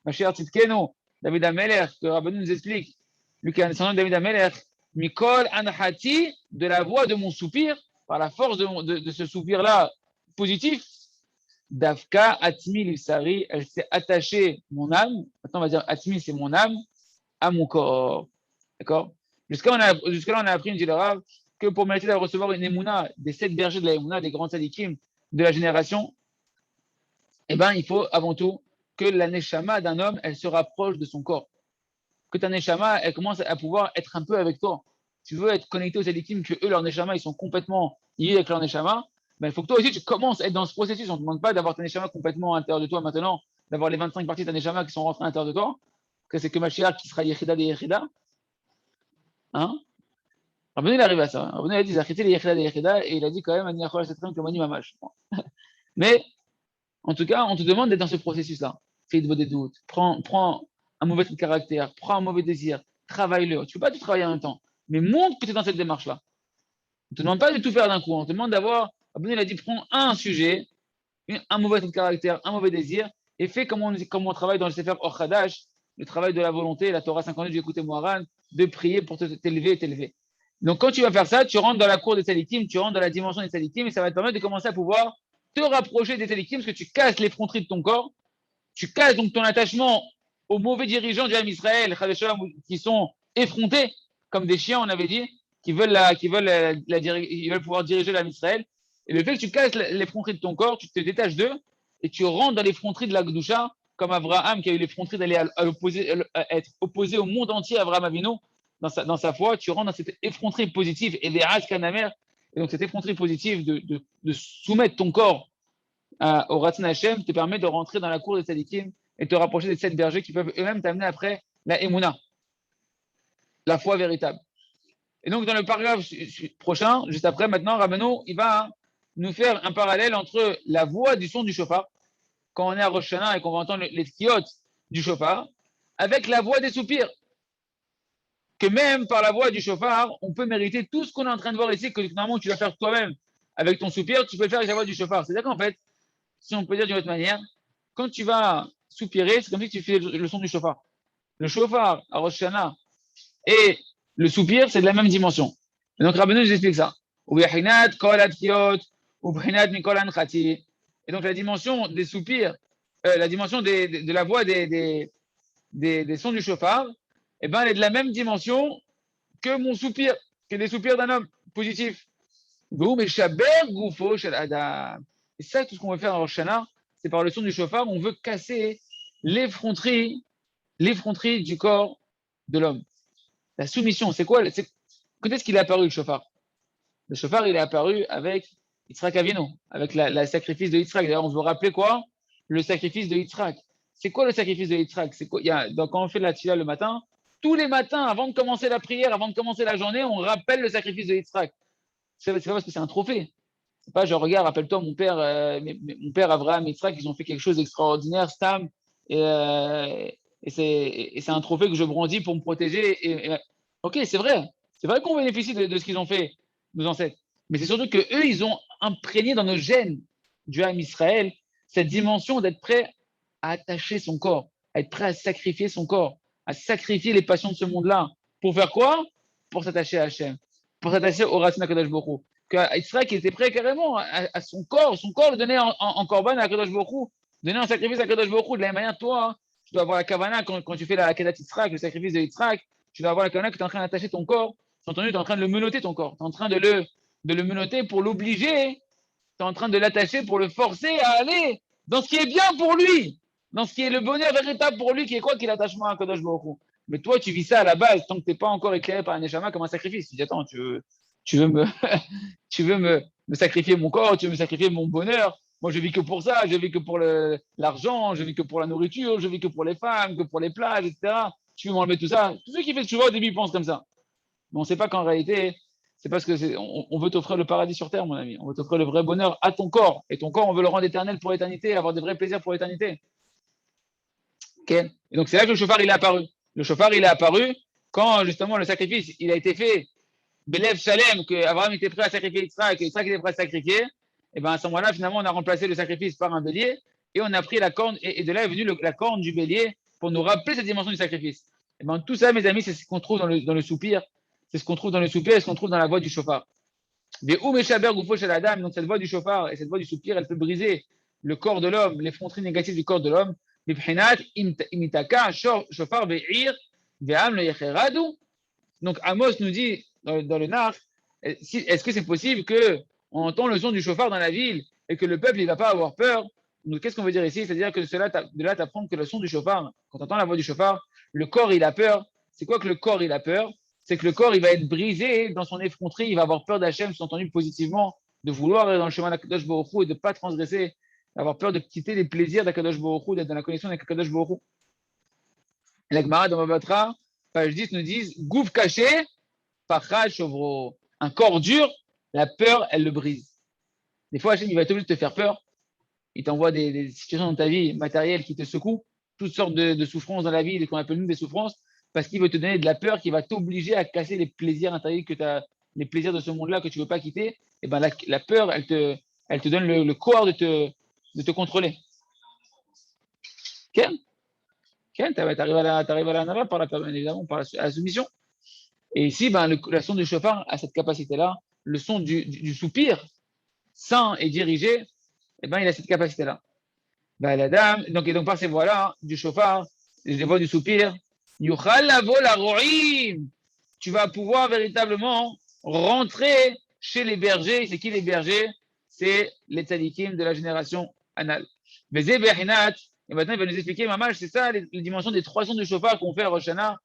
Ma chère Tzidkenu, David Amelech, que Rabbeinu nous explique. Lui qui est un descendant de David Amelech. Mikol Anhati, de la voix de mon soupir, par la force de ce soupir-là positif. Dafka Atmi Lissari, elle s'est attachée, mon âme. Maintenant, on va dire Atmi, c'est mon âme, à mon corps. D'accord. Jusqu'à-là, on a appris, dit le Rav, que pour mériter à recevoir une émouna, des 7 bergers de la émouna, des grands tzadikim de la génération, eh ben, il faut avant tout que la neshama d'un homme, elle se rapproche de son corps. Que ta neshama, elle commence à pouvoir être un peu avec toi. Tu veux être connecté aux tzadikim, que eux, leur neshama, ils sont complètement liés avec leur neshama, ben, il faut que toi aussi, tu commences à être dans ce processus. On ne te demande pas d'avoir ta neshama complètement à l'intérieur de toi maintenant, d'avoir les 25 parties de ta neshama qui sont rentrées à l'intérieur de toi, que c'est que Mashiach qui sera Yechida des Yechida. Hein? Rabbeinu, il arrive à ça. Rabbeinu, il a dit Zachiti les Yechida des Yechida, et il a dit quand même Ani Achol Setrim Kamani Mamash. Mais, en tout cas, on te demande d'être dans ce processus-là. Fais de des doutes, prends un mauvais caractère, prends un mauvais désir, travaille-le. Tu ne peux pas tout travailler en même temps. Mais montre que tu es dans cette démarche-là. On ne te demande pas de tout faire d'un coup. On te demande d'avoir. Rabbeinu, il a dit prends un sujet, un mauvais caractère, un mauvais désir, et fais comme on travaille dans le Sefer Or Chadash, le travail de la volonté, la Torah 52 du écouté Moharan, de prier pour t'élever et t'élever. Donc, quand tu vas faire ça, tu rentres dans la cour des tzadikim, tu rentres dans la dimension des tzadikim, et ça va te permettre de commencer à pouvoir te rapprocher des tzadikim, parce que tu casses l'effronterie de ton corps, tu casses donc ton attachement aux mauvais dirigeants du Ham Israël, qui sont effrontés, comme des chiens, on avait dit, qui veulent pouvoir diriger l'Ham Israël. Et le fait que tu casses l'effronterie de ton corps, tu te détaches d'eux, et tu rentres dans l'effronterie de la Gdusha, comme Abraham qui a eu l'effronterie d'aller à être opposé au monde entier, Abraham Avinu, dans sa foi, tu rentres dans cette effronterie positive, et des Haz Kanamer, et donc cette effronterie positive de soumettre ton corps au Ratzon Hashem te permet de rentrer dans la cour des tzadikim et te rapprocher des 7 bergers qui peuvent eux-mêmes t'amener après la Emouna, la foi véritable. Et donc, dans le paragraphe prochain, juste après, maintenant, Rabbeinu, il va nous faire un parallèle entre la voix du son du shofar, quand on est à Rosh Hashanah et qu'on va entendre les tkiotes du shofar, avec la voix des soupirs. Que même par la voix du shofar, on peut mériter tout ce qu'on est en train de voir ici, que normalement tu vas faire toi-même avec ton soupir, tu peux le faire avec la voix du shofar. C'est-à-dire qu'en fait, si on peut dire d'une autre manière, quand tu vas soupirer, c'est comme si tu fais le son du shofar. Le shofar à Rosh Hashanah et le soupir, c'est de la même dimension. Et donc Rabbeinu nous explique ça. Et donc la dimension des soupirs, la dimension de la voix des sons du shofar, eh ben, elle est de la même dimension que mon soupir, que les soupirs d'un homme positif. Et ça, tout ce qu'on veut faire en Rosh Hashanah, c'est par le son du shofar, on veut casser l'effronterie du corps de l'homme. La soumission, c'est quoi? Quand est-ce qu'il est apparu le shofar? Le shofar, il est apparu avec Yitzhak Avinu, avec le sacrifice de Yitzhak. D'ailleurs, on veut rappeler quoi? Le sacrifice de Yitzhak. C'est quoi le sacrifice de Yitzhak? C'est quoi? Donc, quand on fait la tfila le matin, tous les matins, avant de commencer la prière, avant de commencer la journée, on rappelle le sacrifice de Yitzhak. C'est pas parce que c'est un trophée. C'est pas, je regarde, rappelle-toi, mon père Abraham et Yitzhak, ils ont fait quelque chose d'extraordinaire, Stam, et c'est un trophée que je brandis pour me protéger. Ok, c'est vrai qu'on bénéficie de ce qu'ils ont fait, nos ancêtres. Mais c'est surtout qu'eux, ils ont imprégné dans nos gènes du Ham Israël cette dimension d'être prêt à attacher son corps, à être prêt à sacrifier son corps, à sacrifier les passions de ce monde-là, Pour faire quoi? Pour s'attacher à Hachem, pour s'attacher au Racine Akadosh Baruch Hu. Que Israël était prêt carrément à son corps le donner en corban à Akadosh Baruch Hu, donner un sacrifice à Akadosh Baruch Hu. De la même manière, toi, tu dois avoir la kavana quand tu fais la Kedat Yitzhak, le sacrifice de Yitzhak, tu dois avoir la kavana que tu es en train d'attacher ton corps. Entendu, tu es en train de le menotter ton corps, tu es en train de le menotter pour l'obliger, tu es en train de l'attacher pour le forcer à aller dans ce qui est bien pour lui, dans ce qui est le bonheur véritable pour lui, qui est quoi? Qui est l'attachement à Kadosh Baruch Hu. Mais toi, tu vis ça à la base, tant que tu n'es pas encore éclairé par un Neshama comme un sacrifice. Tu dis, attends, tu veux me, tu veux me sacrifier mon corps, tu veux me sacrifier mon bonheur. Moi, je vis que pour ça, je vis que pour l'argent, je vis que pour la nourriture, je vis que pour les femmes, que pour les plages, etc. Tu veux m'enlever tout ça. Tous ceux qui font souvent au début, ils pensent comme ça. Mais on ne sait pas qu'en réalité, c'est parce que on veut t'offrir le paradis sur terre, mon ami. On veut t'offrir le vrai bonheur à ton corps. Et ton corps, on veut le rendre éternel pour l'éternité, avoir de vrais plaisirs pour l'éternité. Okay. Et donc, c'est là que le chauffard, il est apparu. Le chauffard, il est apparu quand, justement, le sacrifice, il a été fait. Belev Shalem, que Abraham était prêt à sacrifier Yitzhak, que Yitzhak était prêt à sacrifier. Et bien, à ce moment-là, finalement, on a remplacé le sacrifice par un bélier. Et on a pris la corne, et de là est venue la corne du bélier pour nous rappeler cette dimension du sacrifice. Et bien, tout ça, mes amis, c'est ce qu'on trouve dans le soupir. C'est ce qu'on trouve dans le soupir et ce qu'on trouve dans la voix du chauffard. Donc cette voix du chauffard et cette voix du soupir, elle peut briser le corps de l'homme, l'effronterie négative du corps de l'homme. Donc Amos nous dit dans le Nar, est-ce que c'est possible qu'on entend le son du chauffard dans la ville et que le peuple ne va pas avoir peur? Donc qu'est-ce qu'on veut dire ici? C'est-à-dire que de là, tu apprends que le son du chauffard, quand tu entends la voix du chauffard, le corps il a peur. C'est quoi que le corps il a peur? C'est que le corps, il va être brisé dans son effronterie, il va avoir peur d'Hachem, sous-entendu positivement, de vouloir aller dans le chemin d'Akadosh Baruch Hu et de ne pas transgresser, d'avoir peur de quitter les plaisirs d'Akadosh Baruch Hu, d'être dans la connexion avec Akadosh Baruch Hu. Et la Gemara dans Babatra, page 10, nous dit Gouf caché, Pachad Shovro. Un corps dur, la peur, elle le brise. Des fois, Hachem, il va être obligé de te faire peur. Il t'envoie des situations dans ta vie matérielle qui te secouent, toutes sortes de souffrances dans la vie, qu'on appelle nous des souffrances, parce qu'il veut te donner de la peur, qui va t'obliger à casser les plaisirs intérieurs que tu as, les plaisirs de ce monde-là que tu ne veux pas quitter. Et ben la peur, elle te donne le corps de te contrôler. Ok? Tu arrives à la nava évidemment, par la soumission. Et ici, ben, la son du chauffard a cette capacité-là. Le son du soupir, sain et dirigé, et ben, il a cette capacité-là. Ben, la dame, donc par ces voix-là, du chauffard, les voix du soupir, tu vas pouvoir véritablement rentrer chez les bergers. C'est qui les bergers? C'est les tzadikim de la génération anale. Et maintenant, il va nous expliquer, Mamash, c'est ça les dimensions des 300 du chauffard qu'on fait à Rosh Hashanah.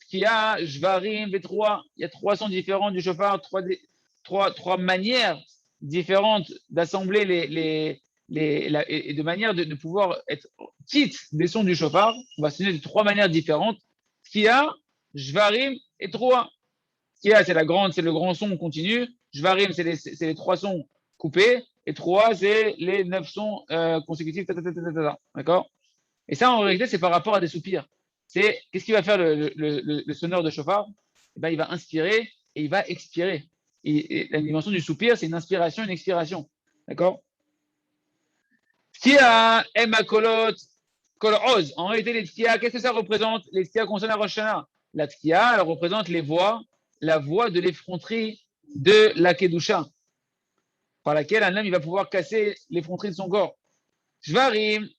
Qu'il y a Jvarim, V3, il y a 300 différents du chauffard, trois manières différentes d'assembler et de manière de pouvoir être quitte des sons du chauffard. On va se donner de 3 manières différentes. Qu'il y a Jvarim et 3. Qu'il y a, c'est le grand son continu. Jvarim, c'est les 3 sons coupés. Et 3, c'est les 9 sons consécutifs. D'accord? Et ça, en réalité, c'est par rapport à des soupirs. Qu'est-ce qu'il va faire le sonneur de chauffard? Eh ben, il va inspirer et il va expirer. Et la dimension du soupir, c'est une inspiration, une expiration. D'accord? Tkia, Emakolot, Koloz. En réalité, les tkia, qu'est-ce que ça représente? Les tkia concernent la Rosh Hashanah. La tkia, elle représente la voix de l'effronterie de la Kedusha, par laquelle un homme il va pouvoir casser l'effronterie de son corps. Jvarim,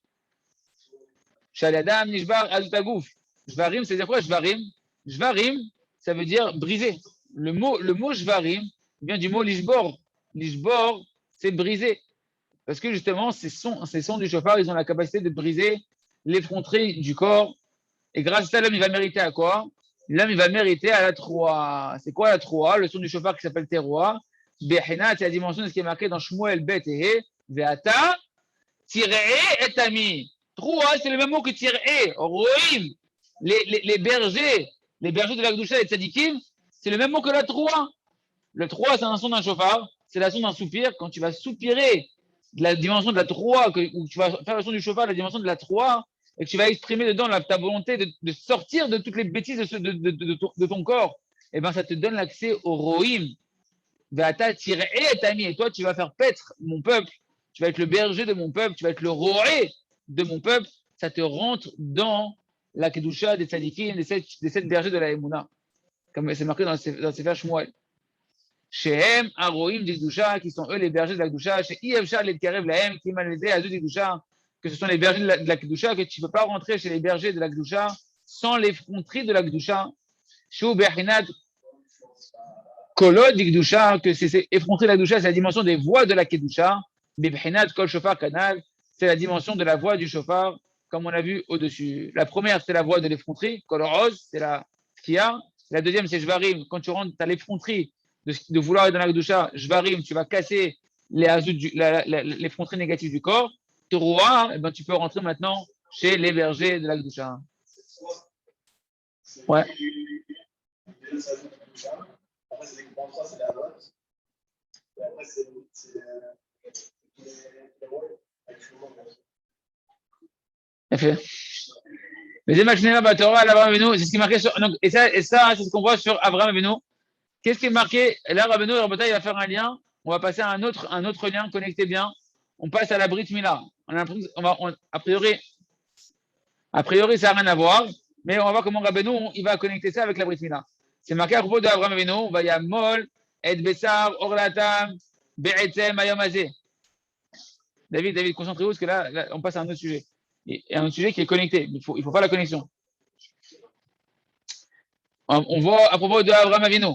Shaladam, Nishbar, Azutagouf. Jvarim, c'est-à-dire quoi Jvarim? Jvarim, ça veut dire briser. Le mot Jvarim vient du mot Lishbor. Lishbor, c'est briser. Parce que justement, ces sons du chauffard, ils ont la capacité de briser l'effronterie du corps. Et grâce à ça, l'homme, il va mériter à quoi? L'homme, il va mériter à la troa. C'est quoi la troa? Le son du chauffard qui s'appelle teroa. Behinat, c'est la dimension de ce qui est marqué dans Shmuel Bet et Veata, Tiree et Ami. Troa, c'est le même mot que Tiree. Roim, les bergers de la Gdusha et Tzadikim, c'est le même mot que la troa. Le troa, c'est un son d'un chauffard, c'est la son d'un soupir. Quand tu vas soupirer de la dimension de la troa, où tu vas faire le son du chauffard de la dimension de la troa, et que tu vas exprimer dedans ta volonté de sortir de toutes les bêtises de ton corps, et bien ça te donne l'accès au roim. Et toi, tu vas faire paître mon peuple, tu vas être le berger de mon peuple, tu vas être le roé de mon peuple, ça te rentre dans la kedusha des tzadikim, des sept bergers de la Emouna. comme c'est marqué dans Sefer Shmuel. Shehem, Aroim, Dikdusha, qui sont eux les bergers de la Kdusha, chez Yevshar, les Karev, Lahem, qui Malvede, Azou, Dikdusha, que ce sont les bergers de la Kdusha, que tu ne peux pas rentrer chez les bergers de la Kdusha sans l'effronterie de la Kdusha. Shou Behinat, Kolod, Dikdusha, que c'est effronter la Kdusha, c'est la dimension des voix de la Kedusha. Behinat, Kol Shofar, Kanal, c'est la dimension de la voix du Shofar, comme on a vu au-dessus. La première, c'est la voix de l'effronterie, Kol Roz, c'est la Tkia. La deuxième, c'est Shvarim, quand tu rentres, tu as l'effronterie de vouloir être dans la Kedusha, Shvarim, tu vas casser les fronteries négatives du corps. Terouah, eh ben, tu peux rentrer maintenant chez les bergers de la Kedusha. Ouais. Après, c'est les 3, c'est la note. Et après, c'est les imaginez là, Torah, Abraham Avinu, c'est ce qui est marqué sur. Donc, et ça, c'est ce qu'on voit sur Abraham Avinu. Qu'est-ce qui est marqué? Là, Rabbeinu, il va faire un lien. On va passer à un autre lien, connectez bien. On passe à la Brit Mila. A priori, ça n'a rien à voir, mais on va voir comment Rabbeinu, il va connecter ça avec la Brit Mila. C'est marqué à propos d'Abraham Avinu, va y a Mol, Et Bessar, Orlatam, Be'etzem, Ayomazé. David, concentrez-vous, parce que là, on passe à un autre sujet. Et un autre sujet qui est connecté. Il faut pas la connexion. On voit à propos d'Abraham Avinu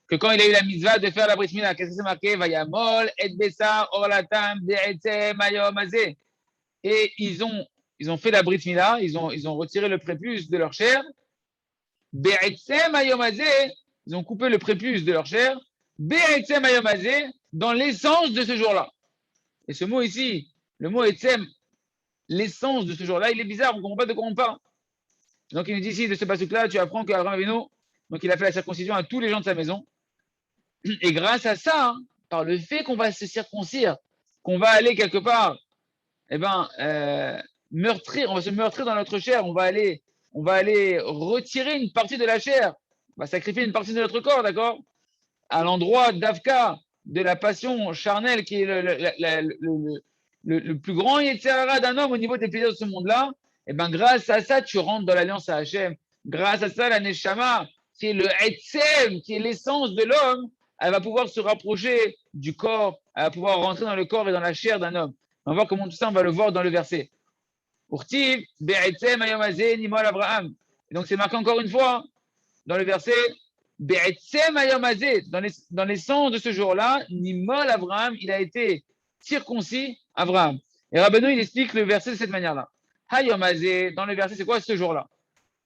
que quand il a eu la mitzvah de faire la brit mila, qu'est-ce que c'est marqué? Vayamol, et bessa, orlatam, be'etzem, ayomazé. Et ils ont fait la brit mila, ils ont retiré le prépuce de leur chair. Be'etzem, ayomazé, ils ont coupé le prépuce de leur chair. Be'etzem, ayomazé, dans l'essence de ce jour-là. Et ce mot ici, le mot etzem, l'essence de ce jour-là, il est bizarre, on ne comprend pas de quoi on parle. Donc il nous dit ici, de ce passage-là, tu apprends qu'Abraham Avinu, donc il a fait la circoncision à tous les gens de sa maison. Et grâce à ça, hein, par le fait qu'on va se circoncire, qu'on va aller quelque part, eh ben, meurtrir, on va se meurtrir dans notre chair, on va aller retirer une partie de la chair, on va sacrifier une partie de notre corps, d'accord? À l'endroit d'Avka, de la passion charnelle qui est le plus grand Yetzirah d'un homme au niveau des plaisirs de ce monde-là, et ben grâce à ça, tu rentres dans l'alliance à Hachem. Grâce à ça, la Neshama, qui est le Etzem, qui est l'essence de l'homme, elle va pouvoir se rapprocher du corps, elle va pouvoir rentrer dans le corps et dans la chair d'un homme. On va voir comment tout ça, on va le voir dans le verset. Urtiv, Be'etzem ayomazé, nimol Abraham. Donc c'est marqué encore une fois dans le verset, Be'etzem ayomazé, dans l'essence de ce jour-là, nimol Abraham, il a été circoncis, Abraham. Et Rabbeinu, il explique le verset de cette manière-là. Hayomazé, dans le verset, c'est quoi ce jour-là?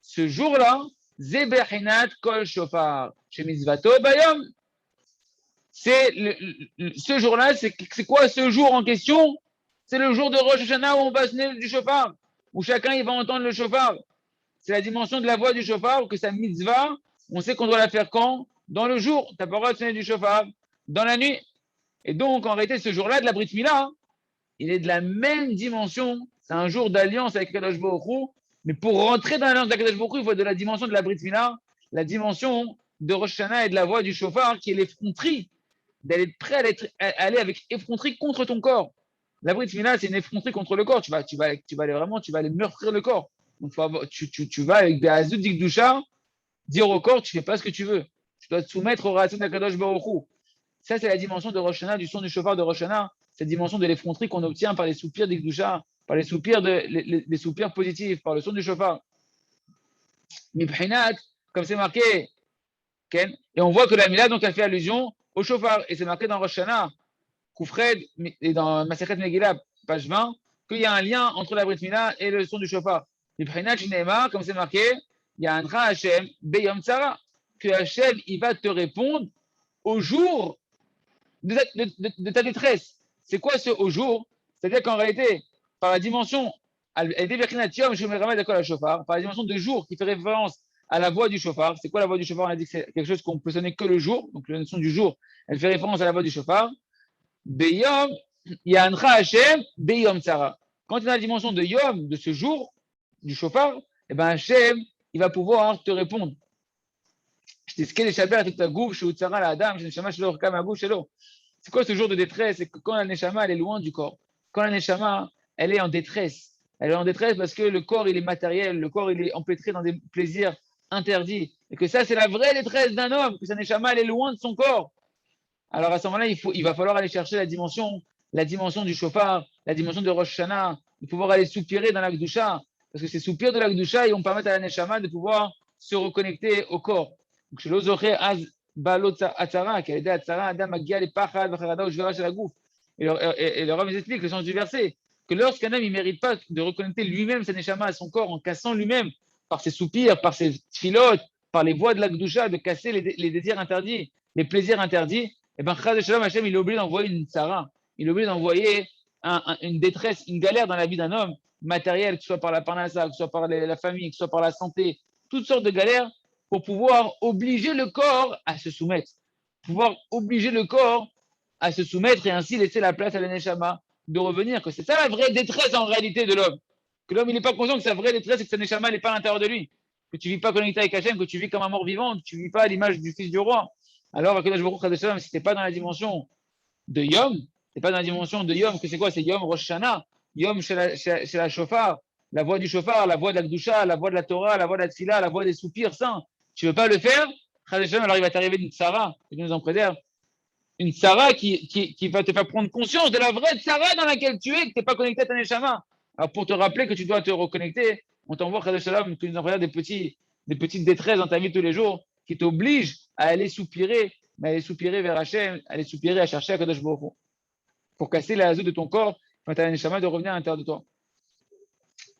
Ce jour-là, Zebechinat kol shofar, shemizvato bayom. C'est ce jour-là, c'est quoi ce jour en question? C'est le jour de Rosh Hashanah où on va sonner du shofar, où chacun il va entendre le shofar. C'est la dimension de la voix du shofar, que sa mitzvah, on sait qu'on doit la faire quand? Dans le jour. Tu n'as pas le droit de sonner du shofar. Dans la nuit. Et donc, en réalité, ce jour-là de la Brit Mila, il est de la même dimension. C'est un jour d'alliance avec Kadosh Baruch Hu. Mais pour rentrer dans l'alliance de Kadosh Baruch Hu, il faut de la dimension de la Brit Mila, la dimension de Rosh Hashanah et de la voix du shofar, qui est l'effronterie, d'aller prêt à aller avec effronterie contre ton corps. La Brit Mila, c'est une effronterie contre le corps. Tu vas aller meurtrir le corps. Donc, tu vas avec des Azud Dikdusha dire au corps, tu ne fais pas ce que tu veux. Tu dois te soumettre aux racines de Kadosh Baruch Hu. Ça, c'est la dimension de Rosh Hashanah, du son du shofar de Rosh Hashanah. Cette dimension de l'effronterie qu'on obtient par les soupirs d'Ikdusha, par les soupirs positifs, par le son du shofar. Mibhinat, comme c'est marqué, Ken, et on voit que la Mila, donc, elle fait allusion au shofar. Et c'est marqué dans Rosh Hashanah, Koufred, et dans Masechet Megillah, page 20, qu'il y a un lien entre la Brit Mila et le son du shofar. Mibhinat, Shneema, comme c'est marqué, il y a un tra Hashem, Beyom Tzara, que Hashem, il va te répondre au jour de ta détresse. C'est quoi ce au jour? C'est-à-dire qu'en réalité, par la dimension, par la dimension de jour qui fait référence à la voix du shofar. C'est quoi la voix du shofar? On a dit que c'est quelque chose qu'on peut sonner que le jour. Donc la notion du jour, elle fait référence à la voix du shofar. Beyom, Yanra Hashem, Beyom Tzara. Quand on a la dimension de Yom, de ce jour, du shofar, eh ben Hashem, il va pouvoir te répondre. C'est quoi ce jour de détresse? C'est quand la neshama elle est loin du corps. Quand la neshama elle est en détresse. Elle est en détresse parce que le corps il est matériel, le corps il est empêtré dans des plaisirs interdits. et que ça, c'est la vraie détresse d'un homme, que sa neshama, elle est loin de son corps. Alors à ce moment-là, il va falloir aller chercher la dimension du shofar, la dimension de Rosh Hashanah, de pouvoir aller soupirer dans la Gdusha, parce que ces soupirs de la Gdusha, ils vont permettre à la neshama de pouvoir se reconnecter au corps. Donc, chez l'Ozoché, Az Balot Atzara, qui a aidé Atzara, Adam Agia, les Pachad, Vacharada, Ujvera, chez la Gouf. Et le Rav nous explique le sens du verset, que lorsqu'un homme, il ne mérite pas de reconnecter lui-même sa neshama à son corps en cassant lui-même, par ses soupirs, par ses filotes, par les voies de la Gdusha, de casser les désirs interdits, les plaisirs interdits, et bien, Chaz Shalom, Hachem, il est obligé d'envoyer une tzara, il est obligé d'envoyer une détresse, une galère dans la vie d'un homme, matérielle, que ce soit par la parnassa, que ce soit par la famille, que ce soit par la santé, toutes sortes de galères, pour pouvoir obliger le corps à se soumettre. Pouvoir obliger le corps à se soumettre et ainsi laisser la place à l'Neshama de revenir. Que c'est ça la vraie détresse en réalité de l'homme. Que l'homme, il n'est pas conscient que sa vraie détresse, c'est que sa Neshama n'est pas à l'intérieur de lui. Que tu ne vis pas connecté avec Hachem, que tu vis comme un mort vivant, que tu ne vis pas à l'image du fils du roi. Alors, Akadosh Baruch Hu, si tu n'es pas dans la dimension de Yom, c'est pas dans la dimension de Yom, que c'est quoi? C'est Yom Rosh Hashanah, Yom chez la Shofar, la voix du Shofar, la voix de la Gdusha, la voix de la Torah, la voix de la Tfila, la voix des soupirs saints. Tu veux pas le faire? Alors il va t'arriver une tsara, que Dieu nous en préserve, une tsara qui va te faire prendre conscience de la vraie tsara dans laquelle tu es, que tu n'es pas connecté à ta Neshama. Alors pour te rappeler que tu dois te reconnecter, on t'envoie, que nous en préserve des petites détresses dans ta vie tous les jours, qui t'obligent à aller soupirer, mais aller soupirer vers Hachem, aller soupirer à chercher à Kadosh Baruch Hu, pour casser la zone de ton corps, quand tu as un neshama de revenir à l'intérieur de toi.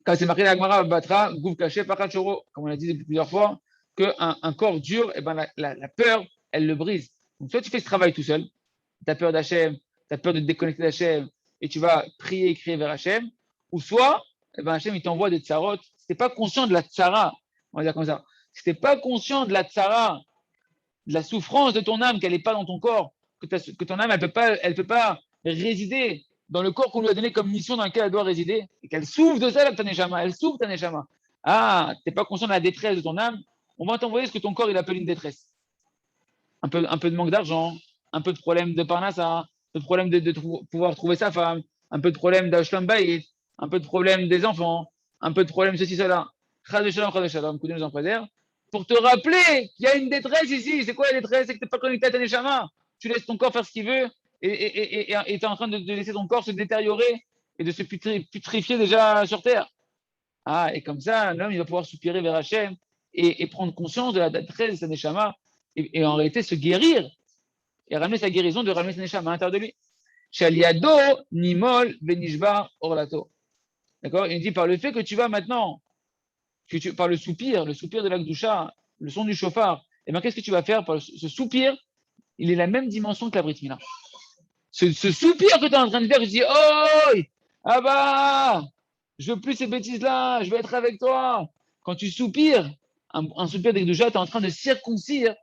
Quand c'est marqué dans la Gemara, Batra, Gouf Kaché, Pachat Shoro, comme on l'a dit depuis plusieurs fois, qu'un corps dur, eh ben, la peur, elle le brise. Donc, soit tu fais ce travail tout seul, tu as peur d'Hachem, tu as peur de te déconnecter d'Hachem, et tu vas prier et crier vers Hachem, ou soit, eh ben, Hachem, il t'envoie des tsarot. Si tu n'es pas conscient de la tsara, on va dire comme ça, si tu n'es pas conscient de la tsara, de la souffrance de ton âme, qu'elle n'est pas dans ton corps, que ton âme, elle peut pas résider dans le corps qu'on lui a donné comme mission dans lequel elle doit résider, et qu'elle souffre de ça, ta neshama, elle souffre ta neshama. Ah, tu n'es pas conscient de la détresse de ton âme, on va t'envoyer ce que ton corps il appelle une détresse. Un peu de manque d'argent, un peu de problème de parnassa, un peu de problème de pouvoir trouver sa femme, un peu de problème d'ashlam bayit, un peu de problème des enfants, un peu de problème ceci, cela. Chad shalom, que Dieu nous en préserve. Pour te rappeler qu'il y a une détresse ici. C'est quoi la détresse? C'est que tu n'es pas connecté à ta neshama. Tu laisses ton corps faire ce qu'il veut et tu es en train de laisser ton corps se détériorer et de se putrifier déjà sur terre. Ah, et comme ça, l'homme, il va pouvoir soupirer vers Hachem et prendre conscience de la détresse de sa neshama et en réalité se guérir et ramener sa guérison de ramener sa neshama à l'intérieur de lui. Shaliado, Nimol, Benishba, Orlato. D'accord? Il dit par le fait que tu vas maintenant, par le soupir de la Gdusha, le son du chauffard, et bien qu'est-ce que tu vas faire par ce soupir? Il est la même dimension que la Brit Mila. Ce soupir que tu es en train de faire, tu dis, oh, ah bah, je veux plus ces bêtises-là, je veux être avec toi. Quand tu soupires, un soupir de Gdusha, tu es en train de circoncire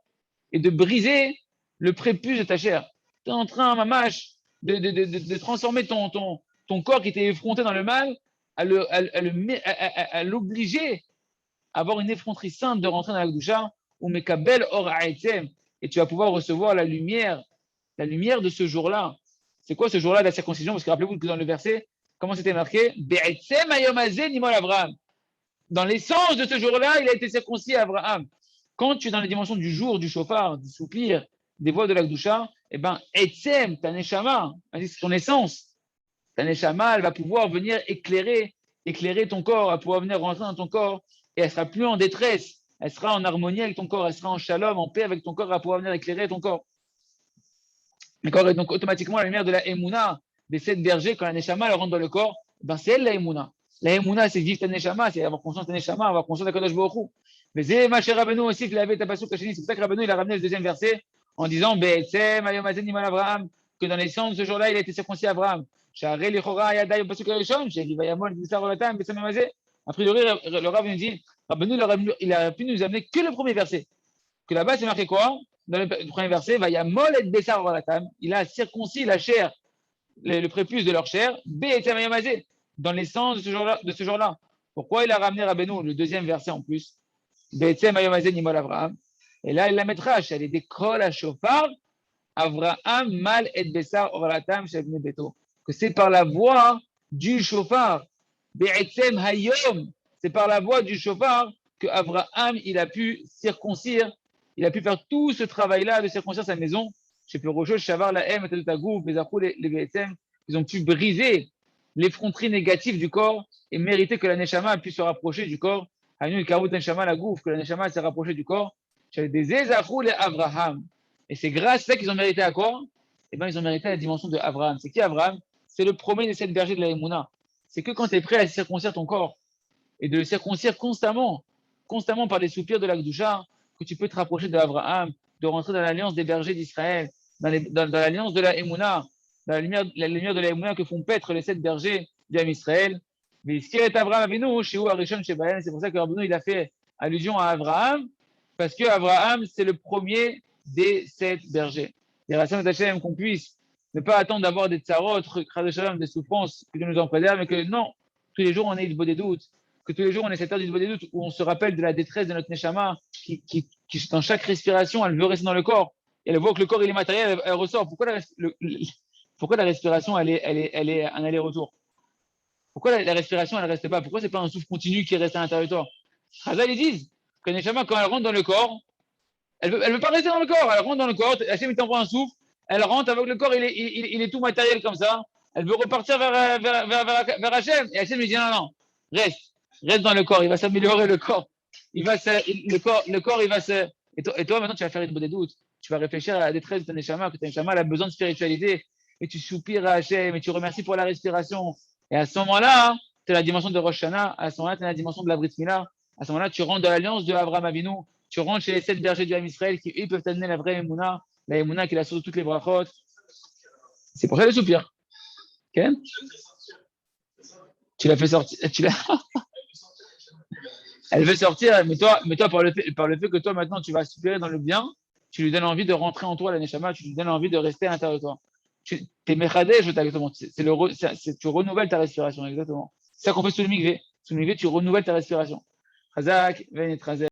et de briser le prépuce de ta chair. Tu es en train, mamache, de transformer ton corps qui était effronté dans le mal à l'obliger à avoir une effronterie sainte de rentrer dans la Gdusha, ou mekabel or ha'etzem, et tu vas pouvoir recevoir la lumière de ce jour-là. C'est quoi ce jour-là de la circoncision? Parce que rappelez-vous que dans le verset, comment c'était marqué? Be'etzem hayom hazeh nimol Abraham. Dans l'essence de ce jour-là, il a été circoncis à Abraham. Quand tu es dans les dimensions du jour, du chauffard, du soupir, des voix de la Gdusha, eh ben, Etzem, ta neshama, c'est ton essence. Ta neshama, elle va pouvoir venir éclairer ton corps, elle va pouvoir venir rentrer dans ton corps, et elle sera plus en détresse, elle sera en harmonie avec ton corps, elle sera en shalom, en paix avec ton corps, elle va pouvoir venir éclairer ton corps. D'accord? Et donc, automatiquement, la lumière de la Emouna, des 7 bergers, quand la neshama elle rentre dans le corps, ben, c'est elle la Emouna. La Emouna, c'est vivre ta neshama, c'est avoir conscience de ta neshama, avoir conscience de Kadosh Baruch Hu. Mais c'est ma chère Rabbeinu aussi, qu'il avait tapasou kachini. C'est pour ça que Rabbeinu, il a ramené le deuxième verset en disant, Be'etzem ayom hazeh nimol Abraham, que dans l'essence de ce jour-là, il a été circoncis à Abraham. Après, le Rav nous dit, Rabbeinu, il a pu nous amener que le premier verset. Que là-bas, c'est marqué quoi? Dans le premier verset, Vayamol et Bessar Oratam, il a circoncis la chair, le prépuce de leur chair, Be'etzem ayom hazeh, dans l'essence de ce jour-là. Pourquoi il a ramené Rabbeinu, le deuxième verset en plus? Be'etzem hayom hazeh nimol Avraham. Et là, il la mettra, elle est des kol à chauffard, Avraham mal et bessar orlatam shavne beto. Que c'est par la voix du chauffard. Be'etzem hayom, c'est par la voix du chauffard que Abraham, il a pu circoncire, il a pu faire tout ce travail-là de circoncire sa maison. Chez Perocho, Shavar, la M, Tagouf, Bezachou, les BSM, ils ont pu briser l'effronterie négative du corps et mériter que la Neshama puisse se rapprocher du corps. Hainu, Karut, Neshama, la Gouf, que la Neshama s'est rapprochée du corps. Chez des Ezachou, les Abraham. Et c'est grâce à ça qu'ils ont mérité à quoi? Eh bien, ils ont mérité la dimension de Abraham. C'est qui Abraham? C'est le premier des 7 bergers de la Emouna. C'est que quand tu es prêt à circoncire ton corps et de le circoncire constamment, constamment par les soupirs de la Gdoucha, que tu peux te rapprocher d'Abraham, de rentrer dans l'alliance des bergers d'Israël, dans l'alliance de la Emouna, dans la lumière de la Emouna que font paître les 7 bergers d'Am Israël. Mais ce qui est Abraham Avinu, chez Arishon, chez Bayan, c'est pour ça que Rabbeinu, il a fait allusion à Abraham, parce que Abraham, c'est le premier des 7 bergers. Et Rassan Tachem, qu'on puisse ne pas attendre d'avoir des tsarot, des souffrances, que Dieu nous en préserve, mais que non, tous les jours on ait du beau des doutes, que tous les jours on ait cette heure du beau des doutes où on se rappelle de la détresse de notre Neshama, qui dans chaque respiration, elle veut rester dans le corps. Et elle voit que le corps il est matériel, elle ressort. Pourquoi la respiration, elle est un aller-retour? Pourquoi la respiration, elle ne reste pas? Pourquoi c'est pas un souffle continu qui reste à l'intérieur de toi? Chazal, ils disent que Neshama, quand elle rentre dans le corps, elle veut pas rester dans le corps. Elle rentre dans le corps, Hachem, il t'envoie un souffle, elle rentre avec le corps, il est tout matériel comme ça. Elle veut repartir vers Hachem. Et Hachem lui dit non, reste dans le corps, il va s'améliorer le corps. Le corps, il va se. Et toi, maintenant, tu vas faire une bonne des doutes. Tu vas réfléchir à la détresse de ton Neshama, que ton Neshama a besoin de spiritualité. Et tu soupires à Hachem, et tu remercies pour la respiration. Et à ce moment-là, tu as la dimension de Rosh Hashanah, à ce moment-là, tu as la dimension de la Brit Mila. À ce moment-là, tu rentres dans l'alliance de Abraham Avinu. Tu rentres chez les 7 bergers du Ham Israël qui, eux, peuvent t'amener la vraie Emouna, la Emouna qui est la source de toutes les brachot. C'est pour ça le soupir. Okay? Tu l'as fait sortir. Elle veut sortir, mais toi par le fait que toi, maintenant, tu vas soupirer dans le bien, tu lui donnes envie de rentrer en toi, la Neshama, tu lui donnes envie de rester à l'intérieur de toi. T'es mechadej, exactement. Tu renouvelles ta respiration, exactement. C'est ça qu'on fait sous le mikvé. Sous le mikvé, tu renouvelles ta respiration. Chazak, Venet,